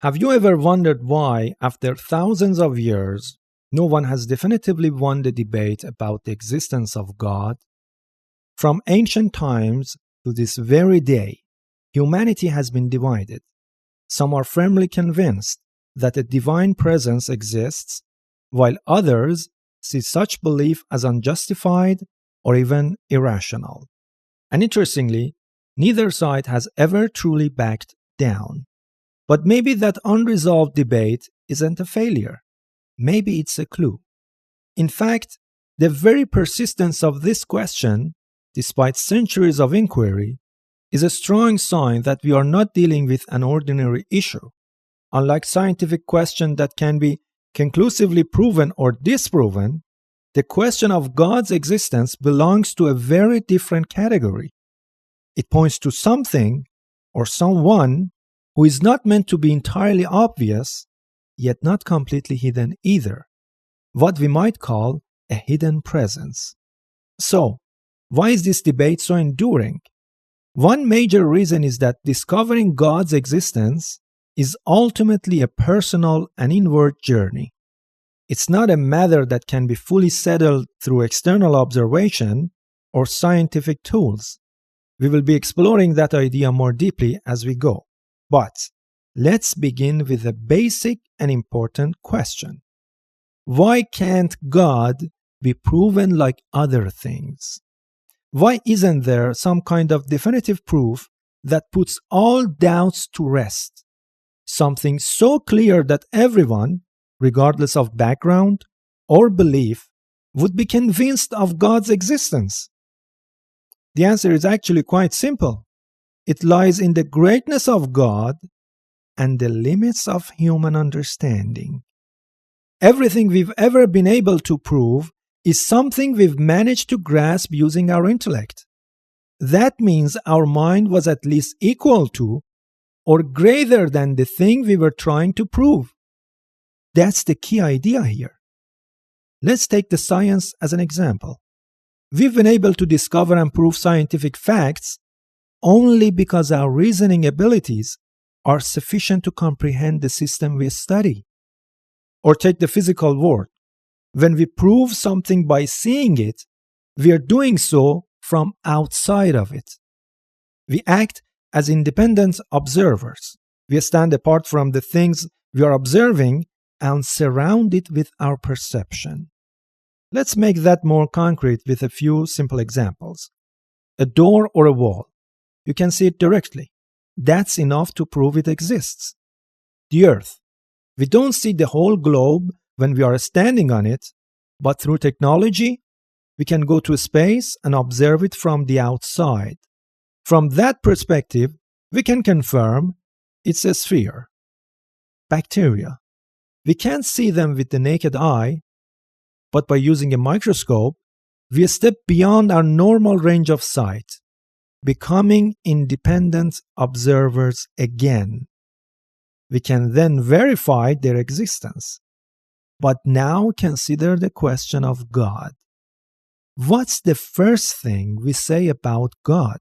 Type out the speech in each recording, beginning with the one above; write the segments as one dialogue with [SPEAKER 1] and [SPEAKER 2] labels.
[SPEAKER 1] Have you ever wondered why, after thousands of years, no one has definitively won the debate about the existence of God? From ancient times to this very day, humanity has been divided. Some are firmly convinced that a divine presence exists, while others see such belief as unjustified or even irrational. And interestingly, neither side has ever truly backed down. But maybe that unresolved debate isn't a failure. Maybe it's a clue. In fact, the very persistence of this question, despite centuries of inquiry, is a strong sign that we are not dealing with an ordinary issue. Unlike scientific questions that can be conclusively proven or disproven, the question of God's existence belongs to a very different category. It points to something or someone who is not meant to be entirely obvious, yet not completely hidden either, what we might call a hidden presence. So, why is this debate so enduring? One major reason is that discovering God's existence is ultimately a personal and inward journey. It's not a matter that can be fully settled through external observation or scientific tools. We will be exploring that idea more deeply as we go. But let's begin with a basic and important question. Why can't God be proven like other things? Why isn't there some kind of definitive proof that puts all doubts to rest? Something so clear that everyone, regardless of background or belief, would be convinced of God's existence? The answer is actually quite simple. It lies in the greatness of God and the limits of human understanding. Everything we've ever been able to prove is something we've managed to grasp using our intellect. That means our mind was at least equal to or greater than the thing we were trying to prove. That's the key idea here. Let's take the science as an example. We've been able to discover and prove scientific facts only because our reasoning abilities are sufficient to comprehend the system we study. Or take the physical world. When we prove something by seeing it, we are doing so from outside of it. We act as independent observers. We stand apart from the things we are observing and surround it with our perception. Let's make that more concrete with a few simple examples. A door or a wall. You can see it directly. That's enough to prove it exists. The earth. We don't see the whole globe when we are standing on it, but through technology, we can go to space and observe it from the outside. From that perspective, we can confirm it's a sphere. Bacteria. We can't see them with the naked eye, but by using a microscope, we step beyond our normal range of sight, becoming independent observers again. We can then verify their existence. But now consider the question of God. What's the first thing we say about God?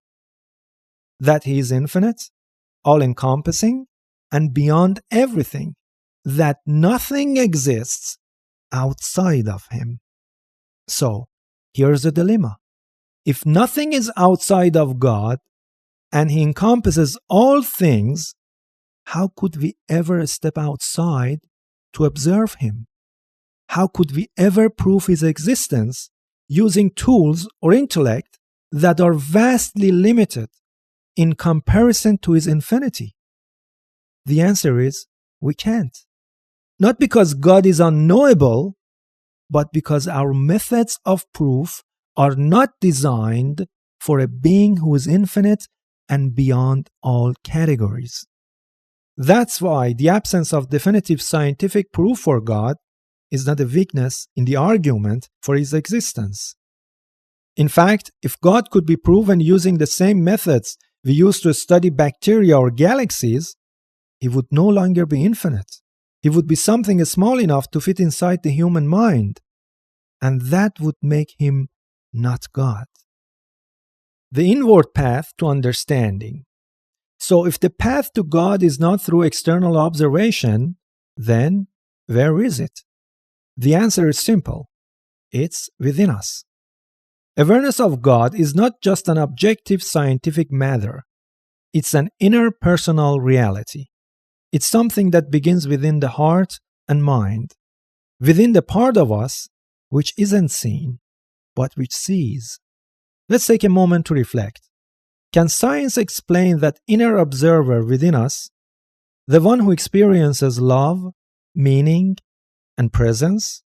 [SPEAKER 1] That He is infinite, all-encompassing, and beyond everything. That nothing exists outside of Him. So, here's the dilemma. If nothing is outside of God, and He encompasses all things, how could we ever step outside to observe Him? How could we ever prove His existence using tools or intellect that are vastly limited in comparison to His infinity? The answer is we can't. Not because God is unknowable, but because our methods of proof are not designed for a being who is infinite and beyond all categories. That's why the absence of definitive scientific proof for God is not a weakness in the argument for His existence. In fact, if God could be proven using the same methods we use to study bacteria or galaxies, He would no longer be infinite. He would be something small enough to fit inside the human mind, and that would make Him not God. The inward path to understanding. So if the path to God is not through external observation, then where is it? The answer is simple. It's within us. Awareness of God is not just an objective scientific matter. It's an inner personal reality. It's something that begins within the heart and mind, within the part of us which isn't seen, but which sees. Let's take a moment to reflect. Can science explain that inner observer within us, the one who experiences love, meaning, and presence?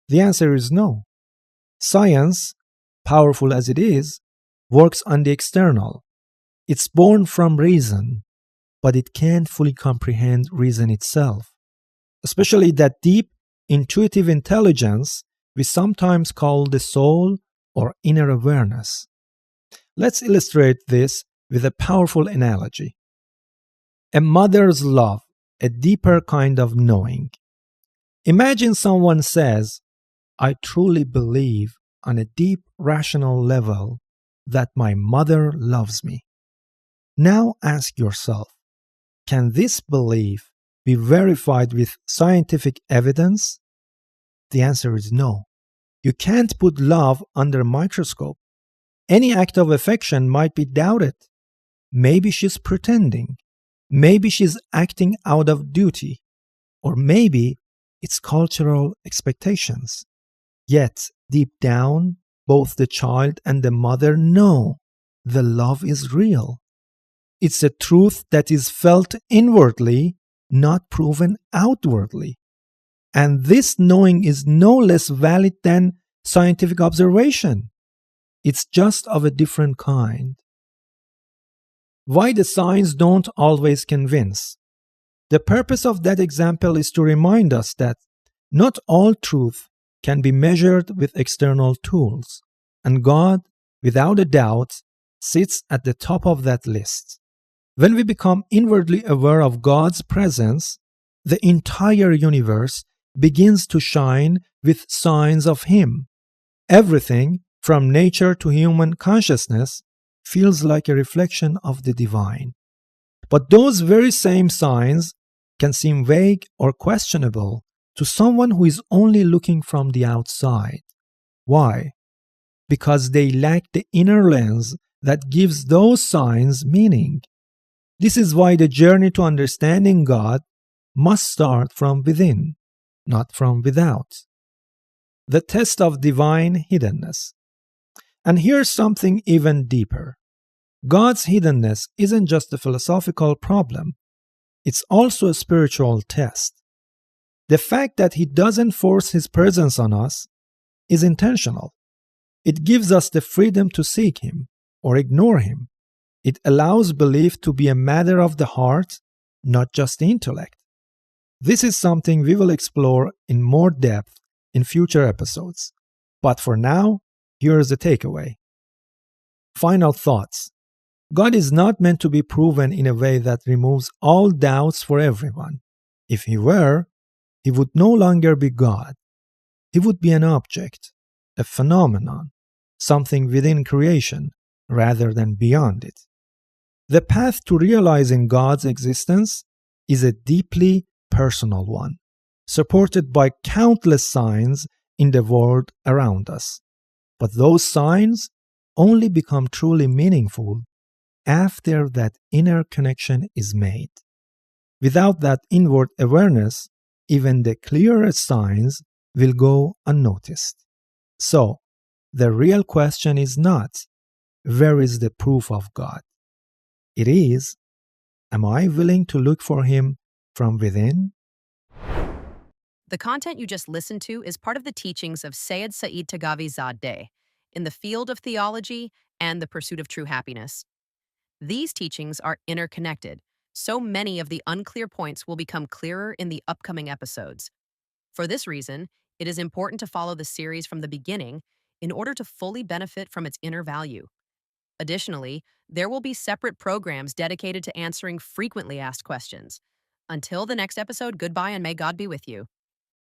[SPEAKER 1] The answer is no. Science, powerful as it is, works on the external. It's born from reason, but it can't fully comprehend reason itself, especially that deep, intuitive intelligence we sometimes call the soul or inner awareness. Let's illustrate this with a powerful analogy. A mother's love, a deeper kind of knowing. Imagine someone says, I truly believe on a deep rational level that my mother loves me. Now ask yourself, can this belief be verified with scientific evidence? The answer is no. You can't put love under a microscope. Any act of affection might be doubted. Maybe she's pretending. Maybe she's acting out of duty. Or maybe it's cultural expectations. Yet, deep down, both the child and the mother know the love is real. It's a truth that is felt inwardly, not proven outwardly. And this knowing is no less valid than scientific observation. It's just of a different kind. Why the signs don't always convince? The purpose of that example is to remind us that not all truth can be measured with external tools, and God, without a doubt, sits at the top of that list. When we become inwardly aware of God's presence, the entire universe begins to shine with signs of Him. Everything, from nature to human consciousness, feels like a reflection of the divine. But those very same signs can seem vague or questionable to someone who is only looking from the outside. Why? Because they lack the inner lens that gives those signs meaning. This is why the journey to understanding God must start from within, not from without. The test of divine hiddenness. And here's something even deeper. God's hiddenness isn't just a philosophical problem, it's also a spiritual test. The fact that He doesn't force His presence on us is intentional. It gives us the freedom to seek Him or ignore Him. It allows belief to be a matter of the heart, not just the intellect. This is something we will explore in more depth in future episodes. But for now, here is the takeaway. Final thoughts. God is not meant to be proven in a way that removes all doubts for everyone. If He were, He would no longer be God. He would be an object, a phenomenon, something within creation rather than beyond it. The path to realizing God's existence is a deeply personal one, supported by countless signs in the world around us. But those signs only become truly meaningful after that inner connection is made. Without that inward awareness, even the clearest signs will go unnoticed. So, the real question is not, where is the proof of God? It is, am I willing to look for Him from within?
[SPEAKER 2] The content you just listened to is part of the teachings of Sayyid Said Tagavi Zadeh in the field of theology and the pursuit of true happiness. These teachings are interconnected, so many of the unclear points will become clearer in the upcoming episodes. For this reason, it is important to follow the series from the beginning in order to fully benefit from its inner value. Additionally, there will be separate programs dedicated to answering frequently asked questions. Until the next episode, goodbye and may God be with you.